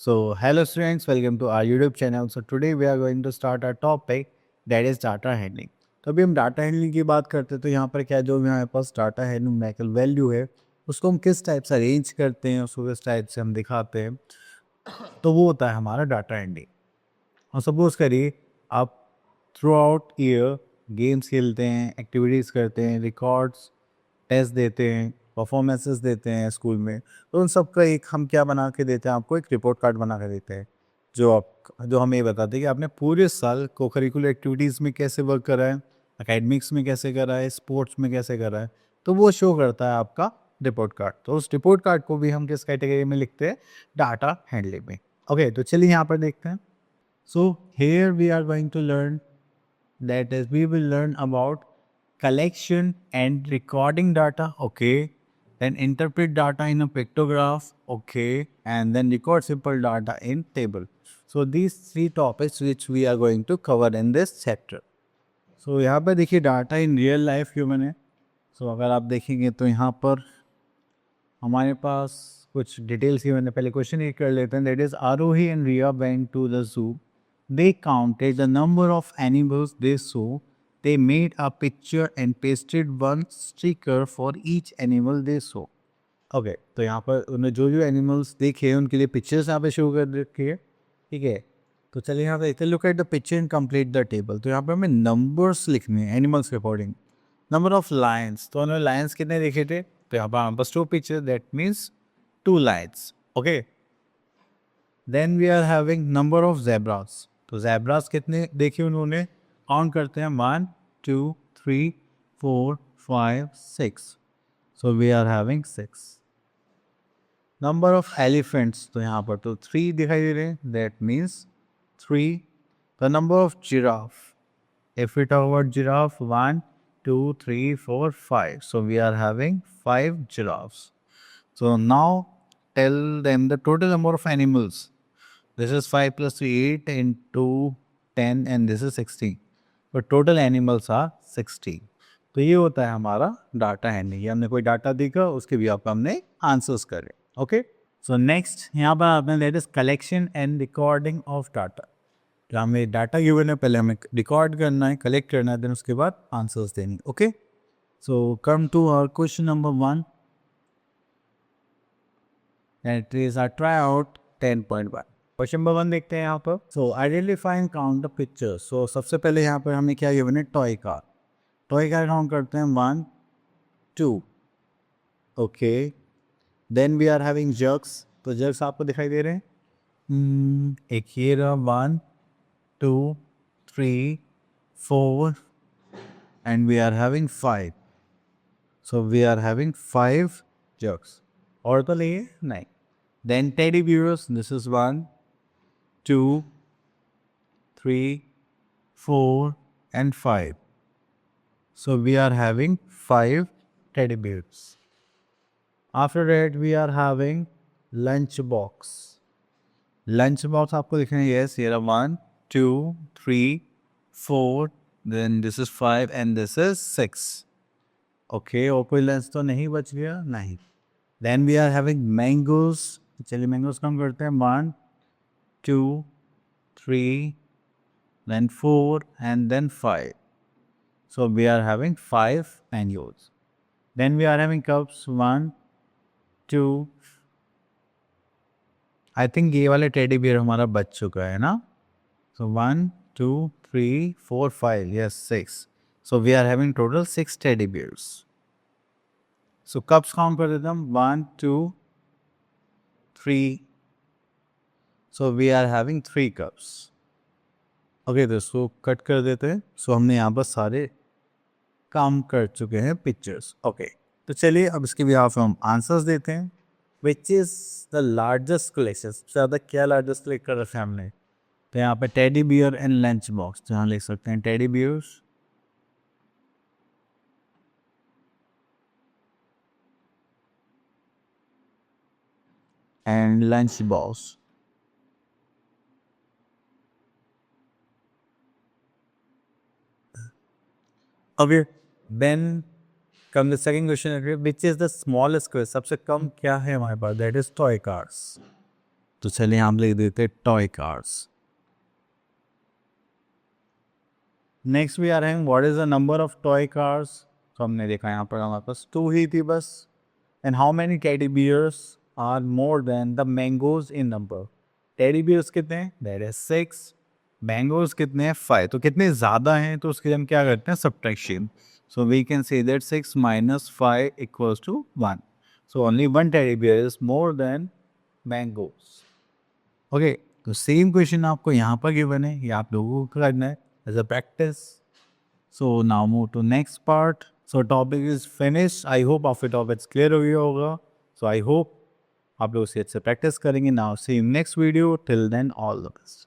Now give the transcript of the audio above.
So, hello students, welcome to our YouTube channel. So, today we are going to start our topic that is data handling. तो अभी हम data handling की बात करते हैं तो यहाँ पर क्या जो भी हमारे पास डाटा है न्यूमेरिकल वैल्यू है उसको हम किस टाइप से अरेंज करते हैं उसको किस टाइप से हम दिखाते हैं तो वो होता है हमारा डाटा हैंडलिंग। और सपोज करिए आप थ्रू आउट ईयर गेम्स खेलते हैं, एक्टिविटीज़ करते हैं, रिकॉर्ड्स टेस्ट देते हैं, परफॉर्मेंसेस देते हैं स्कूल में, तो उन सब का एक हम क्या बना के देते हैं आपको, एक रिपोर्ट कार्ड बना के देते हैं जो हमें ये बताते हैं कि आपने पूरे साल को करिकुलर एक्टिविटीज़ में कैसे वर्क करा है, एकेडमिक्स में कैसे करा है, स्पोर्ट्स में कैसे करा है, तो वो शो करता है आपका रिपोर्ट कार्ड। तो उस रिपोर्ट कार्ड को भी हम किस कैटेगरी में लिखते हैं, डाटा हैंडलिंग में। ओके, तो चलिए यहाँ पर देखते हैं। So here we are going to learn, that is we will learn about collection and recording data, okay, then interpret data in a pictograph, okay, and then record simple data in table. So these three topics which we are going to cover in this chapter. So यहाँ पर देखिए data in real life human है। So अगर आप देखेंगे तो यहाँ पर हमारे पास कुछ डिटेल्स ही मैंने पहले क्वेश्चन ये कर लेते हैं। That is Aarohi and Riya went to the zoo, they counted the number of animals they saw, they made a picture and pasted one sticker for each animal they saw. Okay, तो यहाँ पर उन्होंने जो जो एनिमल्स देखे हैं उनके लिए पिक्चर्स यहाँ पे शो कर रखी है, ठीक है। तो चलिए यहाँ पे look at the picture and complete the table. तो यहाँ पर हमें नंबर्स लिखने हैं एनिमल्स के अकॉर्डिंग। नंबर ऑफ लायंस, तो उन्होंने लायंस कितने देखे थे, तो यहाँ पर हमारे पास 2 picture, that means 2 lions, okay. Then we are having number of zebras, तो ज़ेब्रास कितने देखे उन्होंने, काउंट करते हैं 1 2 3 4 5 6, so we are having 6। Number of elephants, तो यहाँ पर तो 3 दिखाई दे रहे हैं, that means 3। The number of giraffe, if we talk about giraffe, 1 2 3 4 5, so we are having 5 giraffes. So now tell them the total number of animals. This is 5 plus 3 8 into 10 and this is 16, but total animals are 16. तो ये होता है हमारा data handling. ये हमने कोई data दिखा उसके भी आपको हमने आंसर्स करे, ओके। सो नेक्स्ट यहाँ पर आपने that is collection and recording of data. जो हमें डाटा गिवन है पहले हमें रिकॉर्ड करना है, कलेक्ट करना है, देन उसके बाद आंसर्स देनी, okay. So come to our question number 1, that is our try out 10.1। Question number 1 देखते हैं यहाँ पर। So identify and count the pictures. So सबसे पहले यहाँ पर हमें क्या गिवन है, toy car. Toy car count करते हैं 1 2, okay. Then we are having jugs, तो जग्स आपको दिखाई दे रहे हैं, एक ये रहा 1 2 3 4 and we are having 5, so we are having 5 jugs, और तो नहीं है, नहीं। Then teddy bears, this is 1 2 3 4 and 5, so we are having 5 teddy bears. After that we are having lunch box. Lunch box आपको दिख रहे हैं, yes, here are 1 2 3 4, then this is 5 and this is 6, okay। और कोई lunch तो नहीं बच गया, नहीं। Then we are having mangoes, चलिए मैंगोज कम करते हैं, 1 2 3 then 4 and then 5, so we are having 5 mangoes. Then we are having cups, 1 2, I think ये वाले टेडी बियर हमारा बच चुका है ना, so 1 2 3 4 5, yes 6, so we are having total 6 teddy bears. So cups count कर देता हूँ, 1 2 3, so we are having 3 cups, okay। तो इसको कट कर देते हैं। सो हमने यहाँ पर सारे काम कर चुके हैं पिक्चर्स, ओके। तो चलिए अब इसके भी हम आंसर्स देते हैं। विच इज़ द लार्जेस्ट कलेक्शन, सबसे ज़्यादा क्या लार्जेस्ट कलेक्ट कर रखे हैं हमने, तो यहाँ पे teddy bear and lunch box, जहाँ लिख सकते हैं teddy bears and lunch box. Okay, then come the second question, which is the smallest question, सबसे कम क्या है हमारे पास, दैट इज टॉय कार्स। तो चलिए हम लिख देते toy cars. Next we are having what is the number of toy cars. तो हमने देखा यहाँ पर हमारे पास 2 ही थी बस। And how many teddy bears are more than the mangoes in number. Teddy bears कितने हैं, दैट इज 6। मैंगोज कितने हैं, 5। तो कितने ज़्यादा हैं तो उसके लिए हम क्या करते हैं, subtraction. So we can say that 6 minus 5 equals to 1। So only 1 teddy bear is more than mangoes. Okay, तो सेम क्वेश्चन आपको यहाँ पर गिवन है, ये आप लोगों को करना है as a practice. So now move to next part. So topic is finish. I hope आपके टॉपिक्स क्लियर हो गया होगा। सो आई होप आप लोग इसे अच्छे प्रैक्टिस करेंगे। Now see you next video, till then all the best.